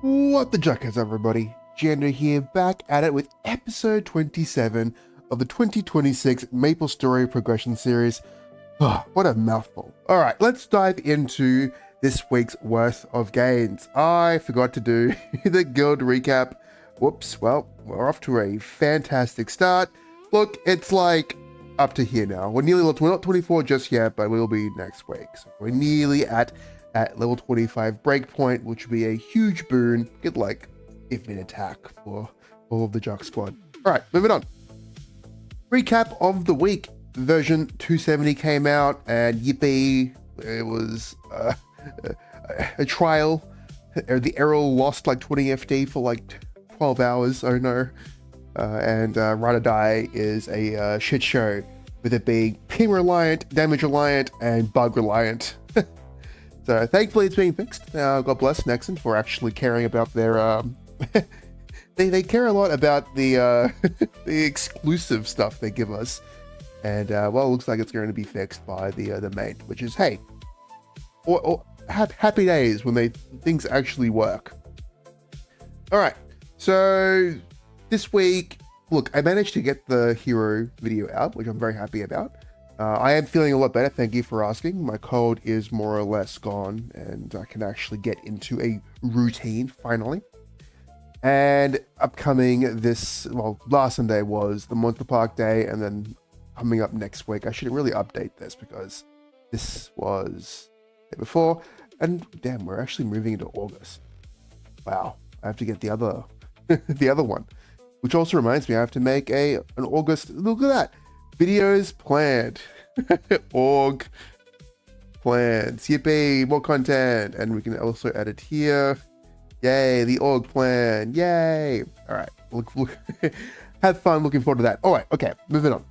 What the juck is, everybody? Jando here, back at it with episode 27 of the 2026 Maplestory progression series. Oh, what a mouthful. Alright, let's dive into this week's worth of gains. I forgot to do the guild recap. Whoops, well, we're off to a fantastic start. Look, it's like up to here now. We're not 24 just yet, but we'll be next week. So we're nearly at level 25 breakpoint, which would be a huge boon. Get like infinite attack for all of the Juck squad. All right, moving on. Recap of the week. Version 270 came out, and yippee, it was a trial. The Arrol lost like 20 FD for like 12 hours. Oh no. And Ride or Die is a shit show, with it being ping reliant, damage reliant, and bug reliant. So thankfully it's being fixed. God bless Nexon for actually caring about their they care a lot about the the exclusive stuff they give us. And well, it looks like it's going to be fixed by the mate, which is, hey, happy days when things actually work. All right, so this week, look, I managed to get the hero video out, which I'm very happy about. I am feeling a lot better, thank you for asking. My cold is more or less gone, and I can actually get into a routine, finally. And upcoming last Sunday was the Monster Park Day, and then coming up next week, I should really update this, because this was the day before, and damn, we're actually moving into August. Wow, I have to get the other, the other one. Which also reminds me, I have to make an August, look at that. Videos planned. Org plans. Yippee, more content. And we can also add it here. Yay, the org plan. Yay. All right. Look, have fun. Looking forward to that. All right. Okay. Moving on.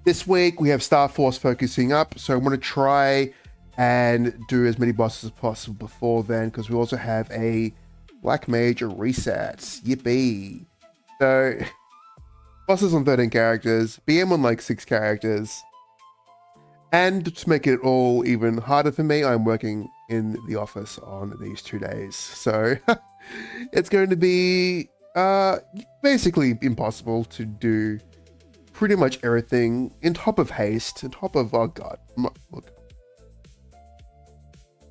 This week we have Star Force focusing up. So I want to try and do as many bosses as possible before then, because we also have a Black Mage reset. Yippee. So bosses on 13 characters, BM on like 6 characters. And to make it all even harder for me, I'm working in the office on these 2 days. So it's going to be basically impossible to do pretty much everything in top of haste, in top of, oh god, look.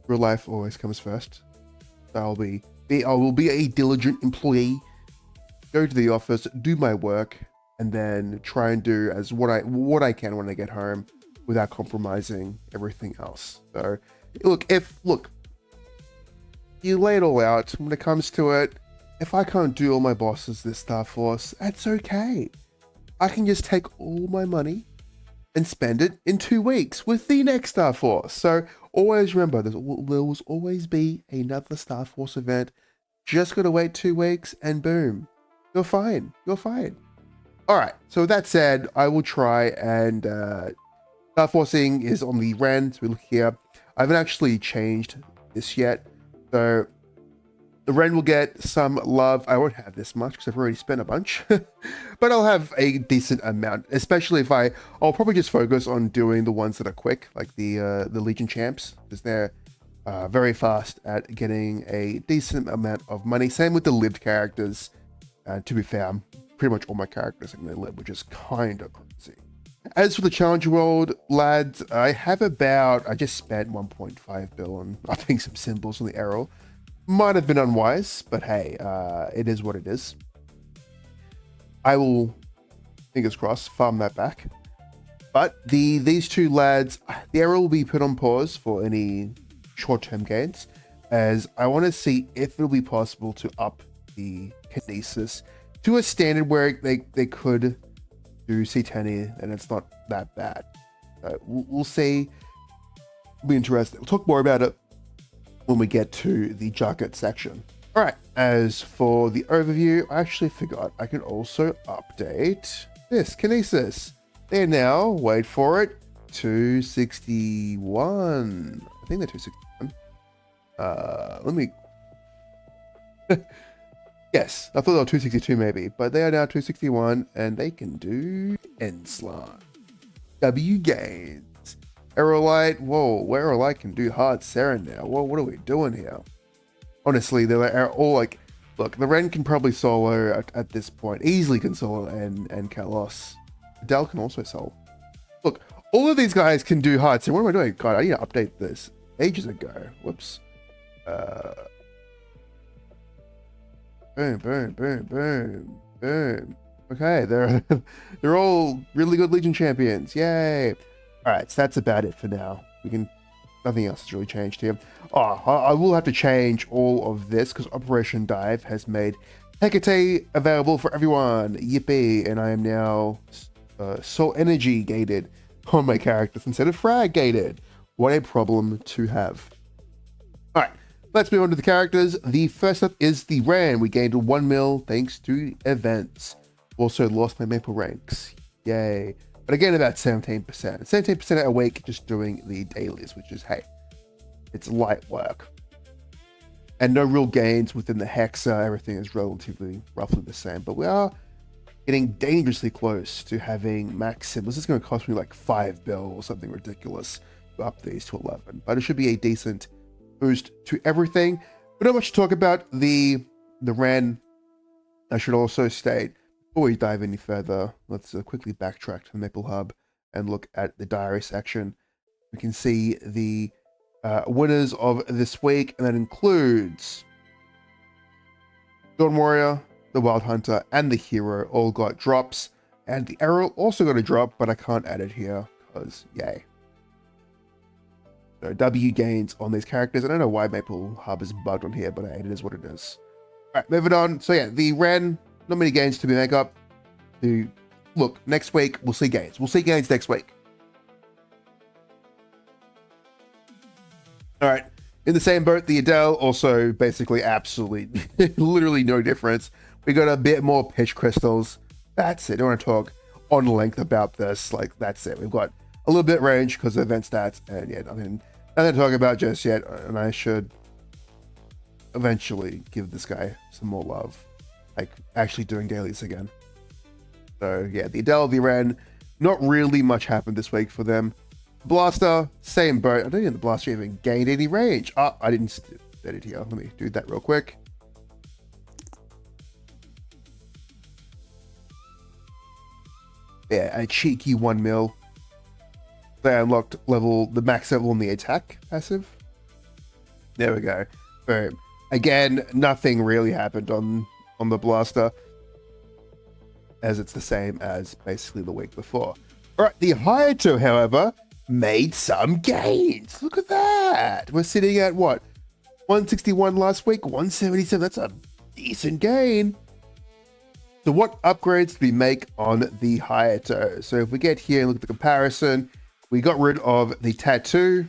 Real life always comes first. So I will be a diligent employee, go to the office, do my work, and then try and do as what I can when I get home without compromising everything else. So look, you lay it all out when it comes to it. If I can't do all my bosses this Star Force, that's okay. I can just take all my money and spend it in 2 weeks with the next Star Force. So always remember, there will always be another Star Force event. Just gotta wait 2 weeks and boom, you're fine. You're fine. All right, so with that said, I will try and Star Forcing is on the Ren, so we look here. I haven't actually changed this yet, so the Ren will get some love. I won't have this much because I've already spent a bunch, but I'll have a decent amount, especially if I'll probably just focus on doing the ones that are quick, like the Legion champs, because they're very fast at getting a decent amount of money. Same with the lived characters. To be fair, pretty much all my characters are going to live, which is kind of crazy. As for the Challenge World, lads, I just spent 1.5 bill on upping some symbols on the Arrol. Might have been unwise, but hey, it is what it is. I will, fingers crossed, farm that back. But these 2 lads, the Arrol will be put on pause for any short-term gains, as I want to see if it'll be possible to up the Kinesis to a standard where they could do C10 and it's not that bad. We'll see. It'll be interesting. We'll talk more about it when we get to the Jucket section. All right, as for the overview, I actually forgot I can also update this Kinesis. They're now, wait for it, 261. I think they're 261. Let me... Yes, I thought they were 262 maybe, but they are now 261, and they can do end slot. W gains. Arrowlight, whoa, Arrowlight can do hard Saren now. Whoa, what are we doing here? Honestly, they're all like, look, the Ren can probably solo at this point. Easily can solo and Kalos. Adele can also solo. Look, all of these guys can do hard. So what am I doing? God, I need to update this ages ago. Whoops. Boom, boom, boom, boom, boom. Okay, they're all really good Legion champions. Yay! All right, so that's about it for now. Nothing else has really changed here. Oh, I will have to change all of this because Operation Dive has made Hecate available for everyone. Yippee! And I am now soul energy gated on my characters instead of frag gated. What a problem to have. All right, let's move on to the characters. The first up is the Ren. We gained 1 mil thanks to events. Also lost my maple ranks. Yay. But again, about 17%. 17% a week just doing the dailies, which is, hey, it's light work. And no real gains within the hexa. Everything is roughly the same. But we are getting dangerously close to having max symbols. This is going to cost me like 5 bill or something ridiculous to up these to 11. But it should be a decent boost to everything. But not much to talk about. The Ren, I should also state, before we dive any further, let's quickly backtrack to the Maple Hub and look at the diary section. We can see the winners of this week, and that includes Dawn Warrior, the Wild Hunter, and the Hero all got drops, and the Arrol also got a drop, but I can't add it here because yay. So W gains on these characters. I don't know why Maple Hub is bugged on here, but it is what it is. All right, moving on. So yeah, the Ren. Not many gains to make up. Look, next week, we'll see gains. We'll see gains next week. All right. In the same boat, the Adele, also basically absolutely, literally no difference. We got a bit more pitch crystals. That's it. I don't want to talk on length about this. Like, that's it. We've got a little bit range because of event stats. And yeah, nothing to talk about just yet. And I should eventually give this guy some more love. Like actually doing dailies again. So yeah, the Adele, the Ren, not really much happened this week for them. Blaster, same boat. I don't think the Blaster even gained any range. Oh, I didn't set it here. Let me do that real quick. Yeah, a cheeky 1 mil. They unlocked the max level on the attack passive. There we go. Boom. Again, nothing really happened on the Blaster, as it's the same as basically the week before. All right, the Hayato, however, made some gains. Look at that. We're sitting at what? 161 last week, 177. That's a decent gain. So what upgrades did we make on the Hayato? So if we get here and look at the comparison, we got rid of the tattoo.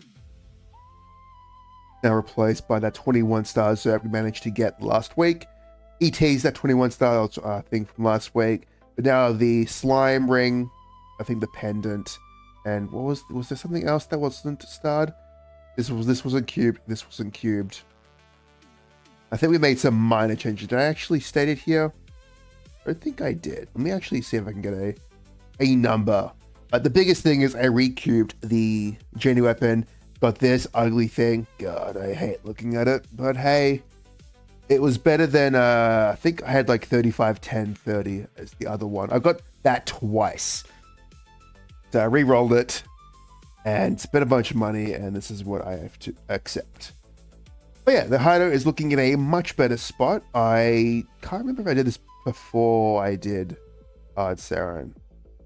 Now replaced by that 21 stars that we managed to get last week. ET's that 21 star thing from last week, but now the slime ring, I think the pendant, and was there something else that wasn't starred? This wasn't cubed. This wasn't cubed. I think we made some minor changes. Did I actually state it here? I don't think I did. Let me actually see if I can get a number. But the biggest thing is I recubed the Genie weapon. Got this ugly thing. God, I hate looking at it, but hey. It was better than, I think I had like 35, 10, 30 as the other one. I got that twice. So I re-rolled it and spent a bunch of money, and this is what I have to accept. But yeah, the Hayato is looking in a much better spot. I can't remember if I did this before I did Sarin.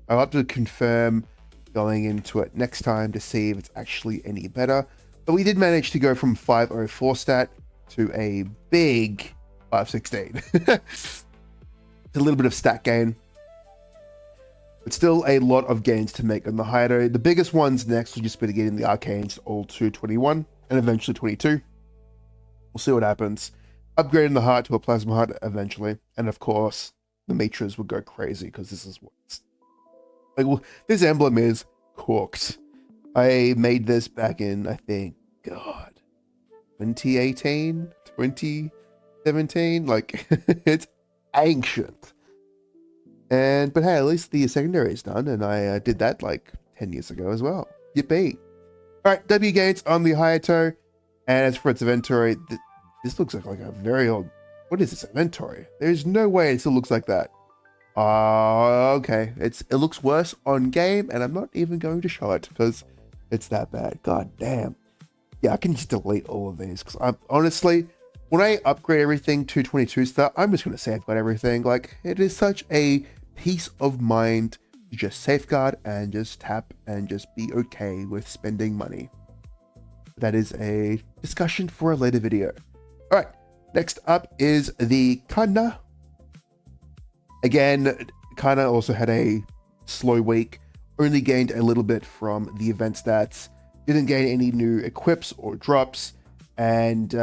I'll have to confirm going into it next time to see if it's actually any better. But we did manage to go from 504 stat to a big 516. It's a little bit of stat gain, but still a lot of gains to make on the Hayato. The biggest ones next will just be to get in the Arcanes all to 21 and eventually 22. We'll see what happens. Upgrading the heart to a plasma heart eventually, and of course the Mitras will go crazy because this is what's like. Well, this emblem is cooked. I made this back in, I think, God, 2018, 2017, like it's ancient. But hey, at least the secondary is done, and I did that like 10 years ago as well. Yippee. All right, W gains on the Hayato, and as for its inventory, This looks like a very old... What is this, inventory? There's no way it still looks like that. Okay. It looks worse on game, and I'm not even going to show it because it's that bad. God damn. Yeah, I can just delete all of these because I'm honestly, when I upgrade everything to 22 star, I'm just going to safeguard everything. Like, it is such a peace of mind to just safeguard and just tap and just be okay with spending money. That is a discussion for a later video. All right, next up is the Kana. Again, Kana also had a slow week, only gained a little bit from the event stats, didn't gain any new equips or drops, and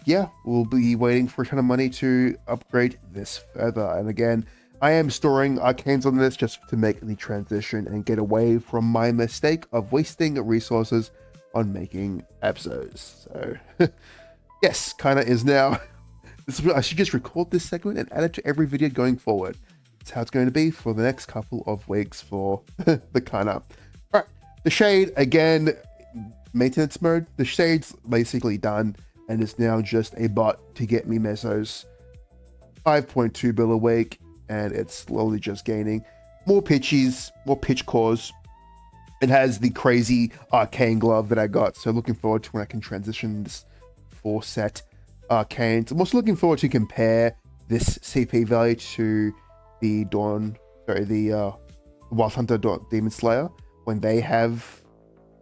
yeah, we'll be waiting for a ton of money to upgrade this further. And again, I am storing arcanes on this just to make the transition and get away from my mistake of wasting resources on making episodes. So yes, Kana is now... I should just record this segment and add it to every video going forward. That's how it's going to be for the next couple of weeks for the Kana. All right, the Shade, again, maintenance mode. The Shade's basically done, and it's now just a bot to get me mesos. 5.2 bill a week, and it's slowly just gaining more pitches, more pitch cores. It has the crazy arcane glove that I got, so looking forward to when I can transition this 4-set arcanes. I'm also looking forward to compare this CP value to the Wild Hunter Demon Slayer when they have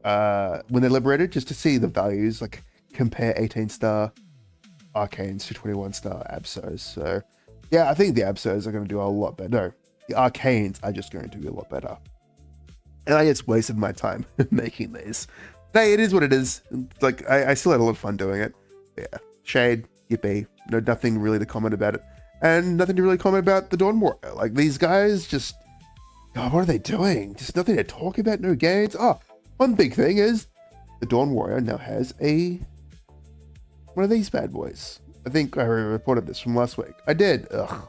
when they're liberated, just to see the values, like compare 18-star arcanes to 21-star absos. So yeah, I think the absos are going to do a lot better. No, the arcanes are just going to do a lot better. And I just wasted my time making these. Hey, it is what it is. Like, I still had a lot of fun doing it. Yeah. Shade, yippee. No, nothing really to comment about it. And nothing to really comment about the Dawn Warrior. Like, these guys just... God, what are they doing? Just nothing to talk about, no gains. Oh, one big thing is the Dawn Warrior now has one of these bad boys. I think I reported this from last week. I did. Ugh.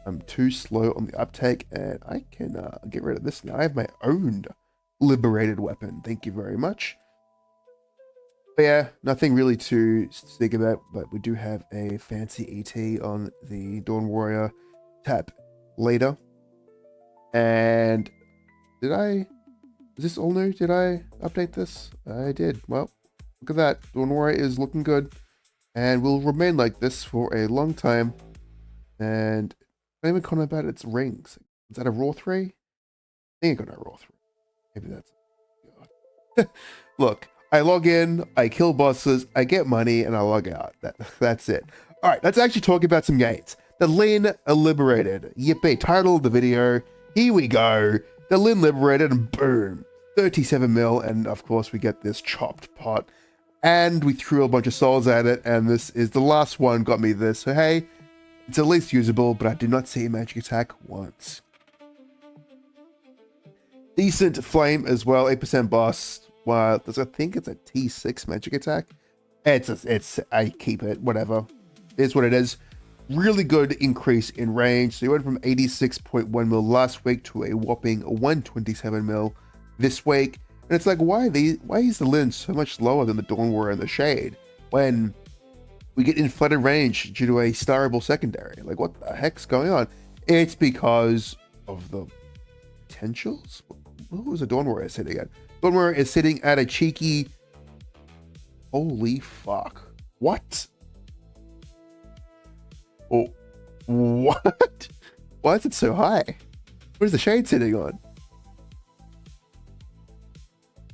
I'm too slow on the uptake, and I can get rid of this now. I have my own liberated weapon. Thank you very much. But yeah, nothing really to speak about, but we do have a fancy ET on the Dawn Warrior tap later. And is this all new? Did I update this? I did. Well, look at that. Dawn Warrior is looking good and will remain like this for a long time. And I don't even comment about its rings. Is that a Raw 3? I think I got a Raw 3. Maybe that's... God. Look, I log in, I kill bosses, I get money, and I log out. That's it. All right, let's actually talk about some gains. The Lynn Liberated. Yippee, title of the video. Here we go. The Lynn Liberated, and boom. 37 mil, and of course we get this chopped pot. And we threw a bunch of souls at it, and this is the last one got me this. So hey, it's at least usable, but I did not see a magic attack once. Decent flame as well, 8% boss. Well, I think it's a T6 magic attack. I keep it, whatever. It is what it is. Really good increase in range. So you went from 86.1 mil last week to a whopping 127 mil this week. And it's like, why is the Lynn so much lower than the Dawn Warrior and the Shade when we get inflated range due to a starable secondary? Like, what the heck's going on? It's because of the potentials. What was the Dawn Warrior sitting at? Dawn Warrior is sitting at a cheeky... Holy fuck. What? Oh, what? Why is it so high? What is the Shade sitting on?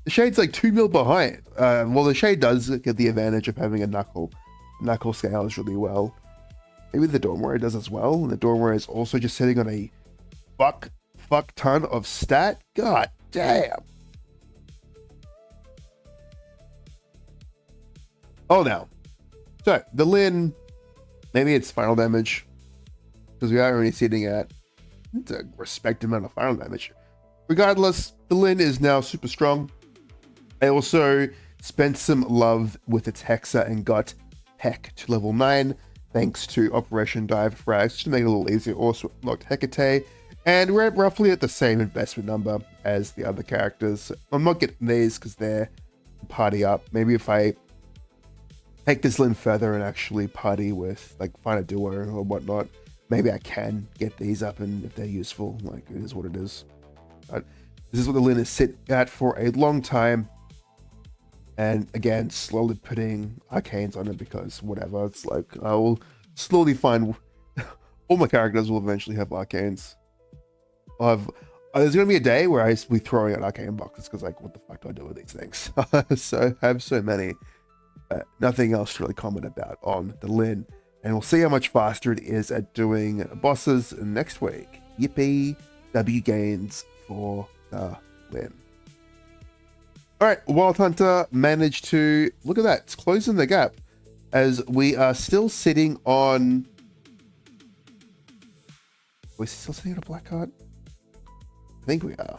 The Shade's like 2 mil behind. Well, the Shade does get the advantage of having a knuckle scales really well. Maybe the Dawn Warrior does as well. And the Dawn Warrior is also just sitting on a fuck ton of stat. God damn. Oh, now. So, the Lynn, maybe it's final damage, because we are only sitting at it's a respected amount of final damage. Regardless, the Lynn is now super strong. I also spent some love with its Hexa and got Heck to level 9, thanks to Operation Dive Frags, just to make it a little easier. Also locked Hecate, and we're roughly at the same investment number as the other characters. I'm not getting these because they're party up. Maybe if I take this Lynn further and actually party with, like, find a duo or whatnot. Maybe I can get these up, and if they're useful, like, it is what it is. But this is what the Lynn has sit at for a long time. And again, slowly putting arcanes on it because whatever. It's like, I will slowly find all my characters will eventually have arcanes. There's going to be a day where I will be throwing out arcane boxes because, like, what the fuck do I do with these things? So I have so many. Nothing else to really comment about on the Lynn. And we'll see how much faster it is at doing bosses next week. Yippee, W gains for the Lynn. Alright, Wild Hunter managed to, look at that, it's closing the gap as we are still sitting on, we're still sitting on a black card? I think we are.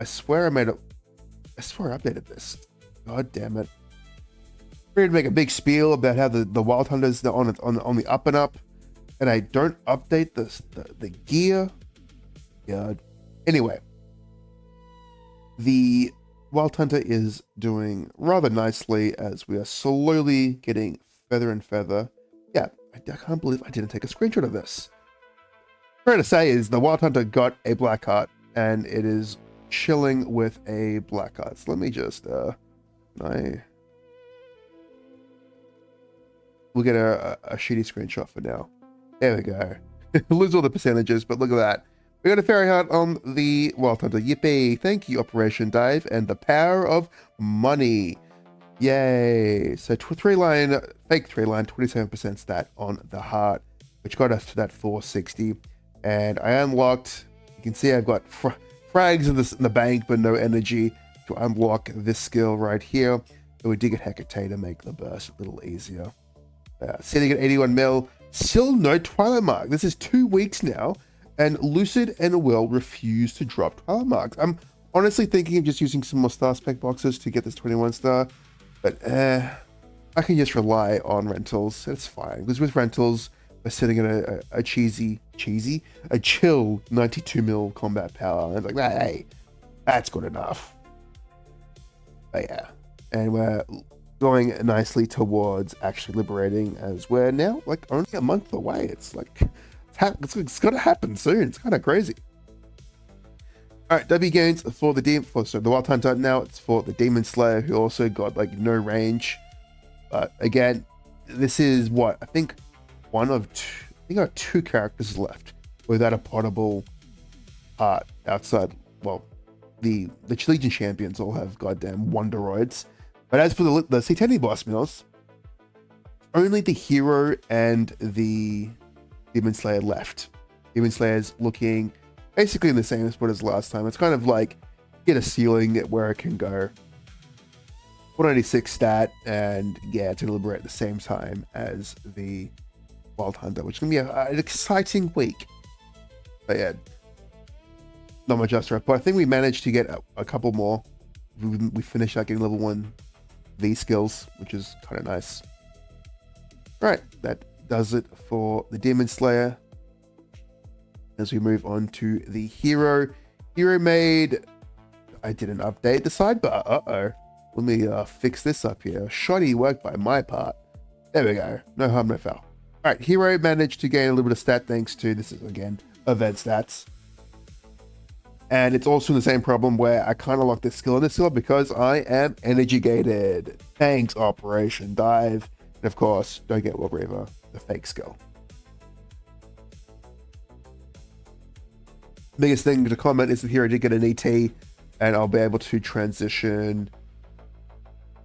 I swear I updated this. God damn it. We're going to make a big spiel about how the Wild Hunter's on the up and up, and I don't update the gear. Yeah. Anyway, the Wild Hunter is doing rather nicely as we are slowly getting further and further. Yeah, I can't believe I didn't take a screenshot of this. Fair to say is the Wild Hunter got a black heart and it is chilling with a black heart. So let me just we'll get a shitty screenshot for now. There we go. Lose all the percentages, but look at that. We got a fairy heart on the Wild Hunter. Yippee. Thank you, Operation Dive, and the power of money. Yay. So fake 3 line, 27% stat on the heart, which got us to that 460. And I unlocked, you can see I've got frags in the bank, but no energy to unlock this skill right here. So we did get Hecate to make the burst a little easier. Sitting at 81 mil, still no Twilight Mark. This is 2 weeks now, and Lucid and Will refuse to drop Twilight Marks. I'm honestly thinking of just using some more star spec boxes to get this 21 star, but I can just rely on rentals. It's fine, because with rentals, we're sitting at a chill 92 mil combat power. And it's like, hey, that's good enough. But yeah, and we're going nicely towards actually liberating as we're now like only a month away. It's like it's gonna happen soon. It's kind of crazy. All right, W gains for the Wild Hunter. Now it's for the Demon Slayer, who also got like no range. But again, this is what I think one of two. I think I have 2 characters left without a potable heart outside. Well, the Legion champions all have goddamn Wonderoids. But as for the Satanic boss mills, only the hero and the Demon Slayer left. Demon Slayer's looking basically in the same spot as last time. It's kind of like get a ceiling at where it can go. 196 stat, and yeah, it's going to liberate at the same time as the Wild Hunter, which is going to be an exciting week. But yeah, not much else, but I think we managed to get a couple more. We finished out getting level 1 V skills, which is kind of nice. All right, that does it for the Demon Slayer. As we move on to the hero. Hero made, I didn't update the sidebar. Let me fix this up here. Shoddy work by my part. There we go. No harm, no foul. All right, hero managed to gain a little bit of stat thanks to, this is again, event stats. And it's also the same problem where I can't unlock this skill and this skill because I am energy gated. Thanks, Operation Dive. And of course, don't get Will Reaver, the fake skill. Biggest thing to comment is that here I did get an ET, and I'll be able to transition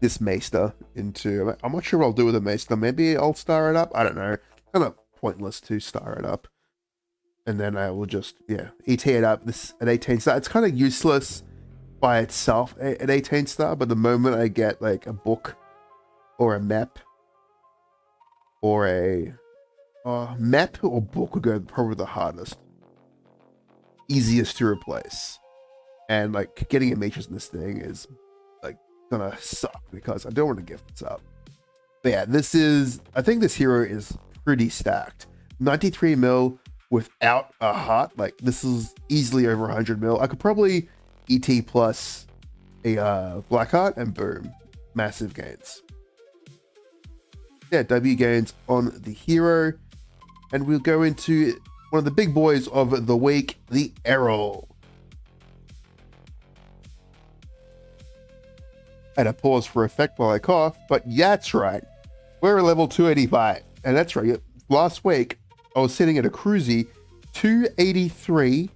this Maester into, I'm not sure what I'll do with the Maester. Maybe I'll star it up. I don't know. Kind of pointless to star it up. And then I will just, yeah, ET it up this at 18 star. It's kind of useless by itself at 18 star, but the moment I get like a book or a map or a map or book would go probably the hardest. Easiest to replace. And like getting Amitress in this thing is like gonna suck because I don't want to gift this up. But yeah, this is, I think this hero is pretty stacked. 93 mil without a heart. Like this is easily over 100 mil. I could probably ET plus a black heart and boom, massive gains. yeah, W gains on the hero. And we'll go into one of the big boys of the week, the Arrol. I had a pause for effect while I cough, but yeah, that's right. We're at level 285. And that's right. Last week, I was sitting at a cruisy 283,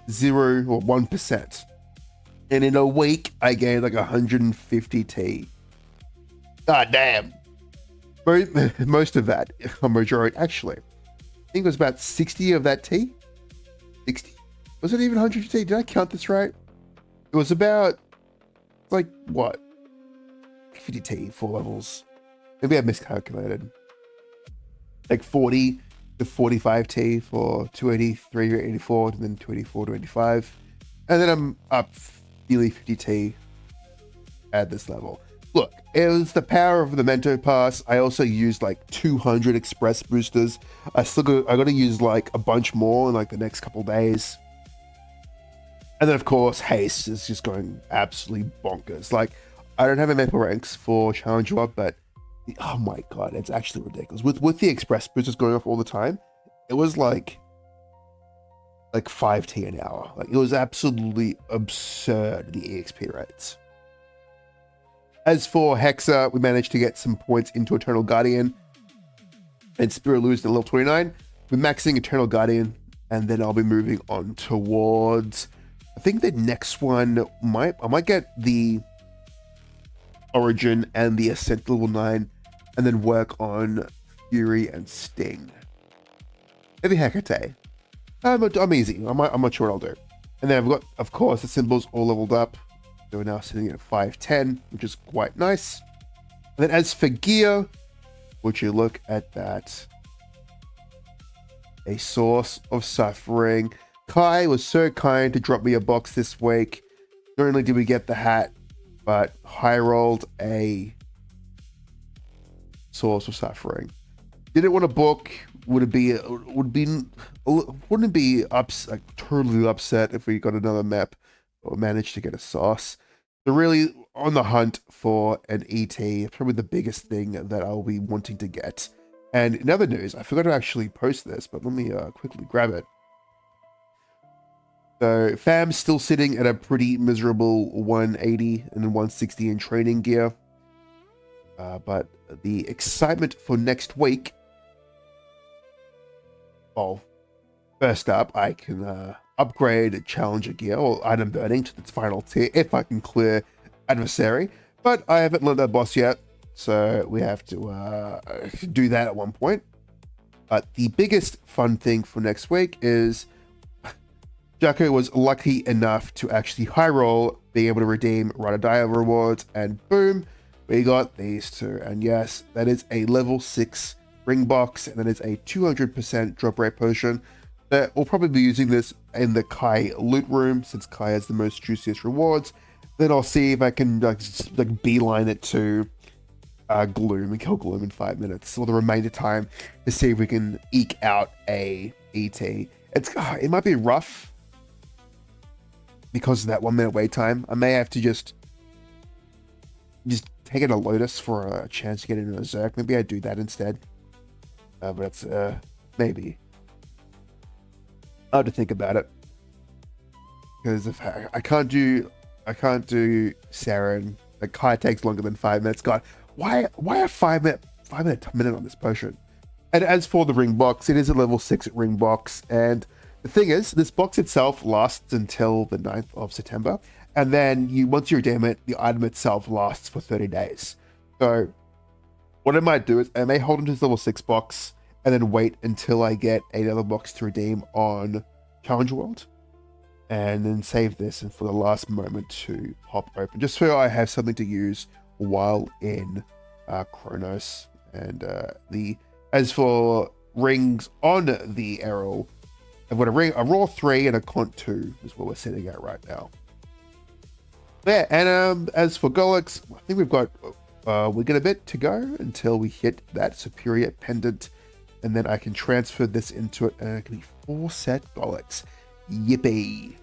0 or 1%. And in a week, I gained like 150 T. God damn. Most of that, a majority, actually. I think it was about 60 of that T. 60. Was it even 100 T? Did I count this right? It was about, like, what? 50 T, 4 levels. Maybe I miscalculated. Like 40 to 45 T for 283 to 84, and then 284 to 85. And then I'm up nearly 50 T at this level. Look, it was the power of the Mento Pass. I also used like 200 express boosters. I got to use like a bunch more in like the next couple days. And then of course, haste is just going absolutely bonkers. Like, I don't have a maple ranks for challenge up, but oh my god, it's actually ridiculous. With the express boosters going off all the time, it was like 5T an hour. Like, it was absolutely absurd, the EXP rates. As for Hexa, we managed to get some points into Eternal Guardian and Spirit losing at level 29. We're maxing Eternal Guardian, and then I'll be moving on towards, I think the next one I might get the Origin and the Ascent level 9, and then work on Fury and Sting. Maybe Hecate. I'm easy. I'm not sure what I'll do. And then I've got, of course, the symbols all leveled up. So we're now sitting at 510, which is quite nice. And then as for gear, would you look at that? A source of suffering. Kai was so kind to drop me a box this week. Not only did we get the hat, but high rolled a source of suffering. Didn't want a book. Wouldn't be totally upset if we got another map or managed to get a sauce. So really on the hunt for an ET, probably the biggest thing that I'll be wanting to get. And in other news, I forgot to actually post this, but let me quickly grab it. So fam's still sitting at a pretty miserable 180 and then 160 in training gear. But the excitement for next week. Well, first up, I can upgrade Challenger gear or item burning to its final tier if I can clear Adversary. But I haven't learned that boss yet, so we have to do that at one point. But the biggest fun thing for next week is Jacko was lucky enough to actually high roll, being able to redeem Ride or Die rewards, and boom, we got these two. And yes, that is a level 6 ring box, and that is a 200% drop rate potion. That we'll probably be using this in the Kai loot room, since Kai has the most juiciest rewards. Then I'll see if I can like beeline it to Gloom and kill Gloom in 5 minutes, or the remainder time, to see if we can eke out a ET. It might be rough because of that 1 minute wait time. I may have to just take it a Lotus for a chance to get into a Zerk. Maybe I do that instead. But it's maybe. I have to think about it, because if I can't do Saren, like Kai takes longer than 5 minutes. God, why a 5 minute on this potion? And as for the ring box, it is a level 6 ring box, and the thing is, this box itself lasts until the 9th of September, and then once you redeem it, the item itself lasts for 30 days. So what I might do is I may hold into this level 6 box and then wait until I get another box to redeem on Challenge World, and then save this and for the last moment to pop open, just so I have something to use while in Chronos. And as for rings on the Arrol, I've got a raw 3 and a Cont 2 is what we're sitting at right now. Yeah, and as for Golix, I think we got a bit to go until we hit that superior pendant, and then I can transfer this into it, and it can be 4 set Golix. Yippee!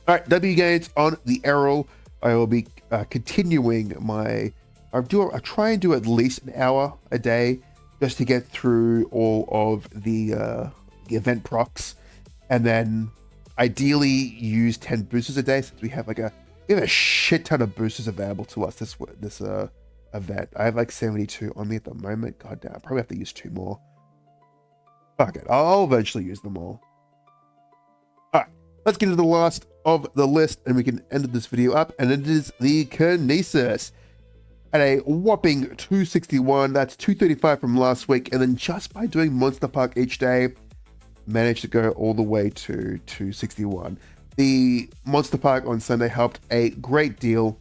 All right, W gains on the Arrol. I will be continuing my I try and do at least an hour a day just to get through all of the event procs, and then ideally use 10 boosters a day, since we have a shit ton of boosters available to us this event. I have like 72 on me at the moment. God damn, I probably have to use 2 more. Fuck it, I'll eventually use them all. Alright, let's get to the last of the list and we can end this video up, and it is the Kinesis. At a whopping 261, that's 235 from last week, and then just by doing Monster Park each day, managed to go all the way to 261. The Monster Park on Sunday helped a great deal,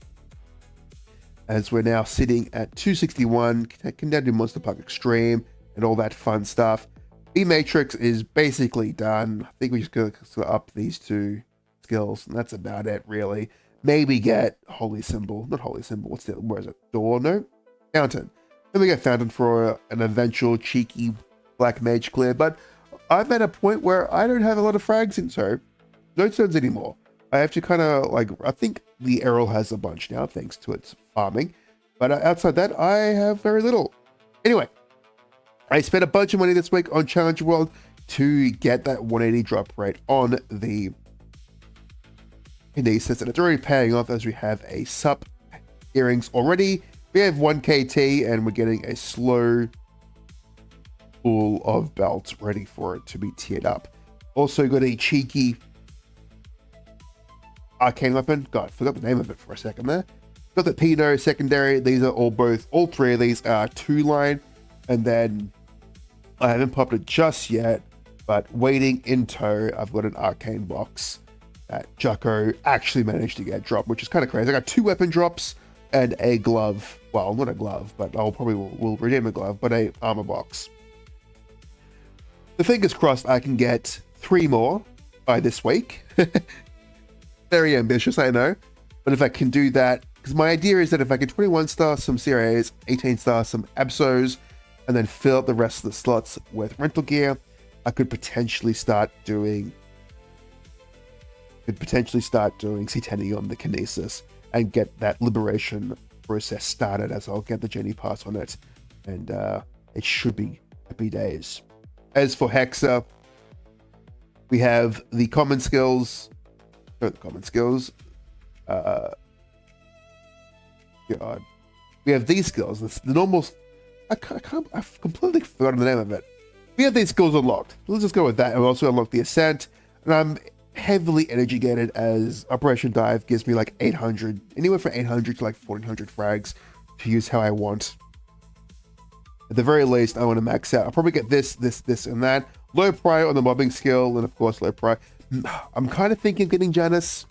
as we're now sitting at 261, can now do Monster Park Extreme and all that fun stuff. The Matrix is basically done. I think we just gotta up these 2 skills, and that's about it, really. Maybe get Holy Symbol, not Holy Symbol, where is it? Door? No? Fountain. Then we get Fountain for an eventual cheeky Black Mage clear, but I'm at a point where I don't have a lot of frags in, so no stones anymore. I have to kind of I think the Arrol has a bunch now, thanks to its farming, but outside that, I have very little. Anyway, I spent a bunch of money this week on Challenge World to get that 180 drop rate on the Kinesis, and it's already paying off as we have a sup earrings already. We have 1 KT and we're getting a slow pool of belts ready for it to be tiered up. Also got a cheeky arcane weapon. God, I forgot the name of it for a second there. Got the Pino secondary. These are all 3 of these are 2-line, and then I haven't popped it just yet, but waiting in tow, I've got an arcane box that Jucko actually managed to get dropped, which is kind of crazy. I got 2 weapon drops and a glove. Well, not a glove, but I'll probably will redeem a glove, but a armor box. The fingers crossed I can get 3 more by this week. Very ambitious, I know. But if I can do that, because my idea is that if I can 21 star some CRAs, 18 star some Absols, and then fill up the rest of the slots with rental gear, I could potentially start doing C10 on the Kinesis and get that liberation process started, as I'll get the Jenny pass on it, and it should be happy days. As for Hexa, we have the common skills. God, we have these skills. The normal. I've completely forgotten the name of it. We have these skills unlocked. Let's just go with that. And we also unlocked the Ascent, and I'm heavily energy gated, as Operation Dive gives me like 800, anywhere from 800 to like 1400 frags to use how I want. At the very least, I want to max out. I'll probably get this, and that. Low prio on the mobbing skill, and of course low prio. I'm kind of thinking of getting Janice,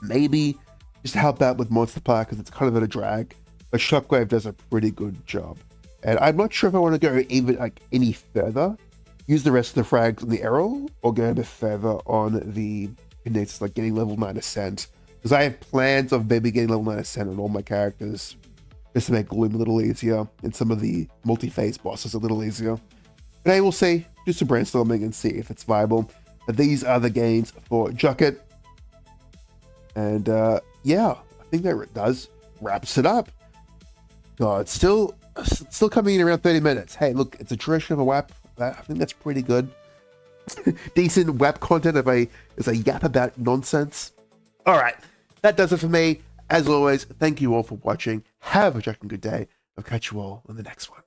maybe just to help out with Monster Park, because it's kind of at a drag. But Shockwave does a pretty good job, and I'm not sure if I want to go even like any further. Use the rest of the frags on the Arrol, or go a bit further on the Kinesis, like getting level 9 Ascent. Because I have plans of maybe getting level 9 Ascent on all my characters, just to make Gloom a little easier, and some of the multi-phase bosses a little easier. But I will say, do some brainstorming and see if it's viable. But these are the gains for Jucket. And yeah, I think that wraps it up. God, it's still coming in around 30 minutes. Hey, look, it's a tradition of a WAP. I think that's pretty good. Decent WAP content as I yap about nonsense. All right, that does it for me. As always, thank you all for watching. Have a good day. I'll catch you all on the next one.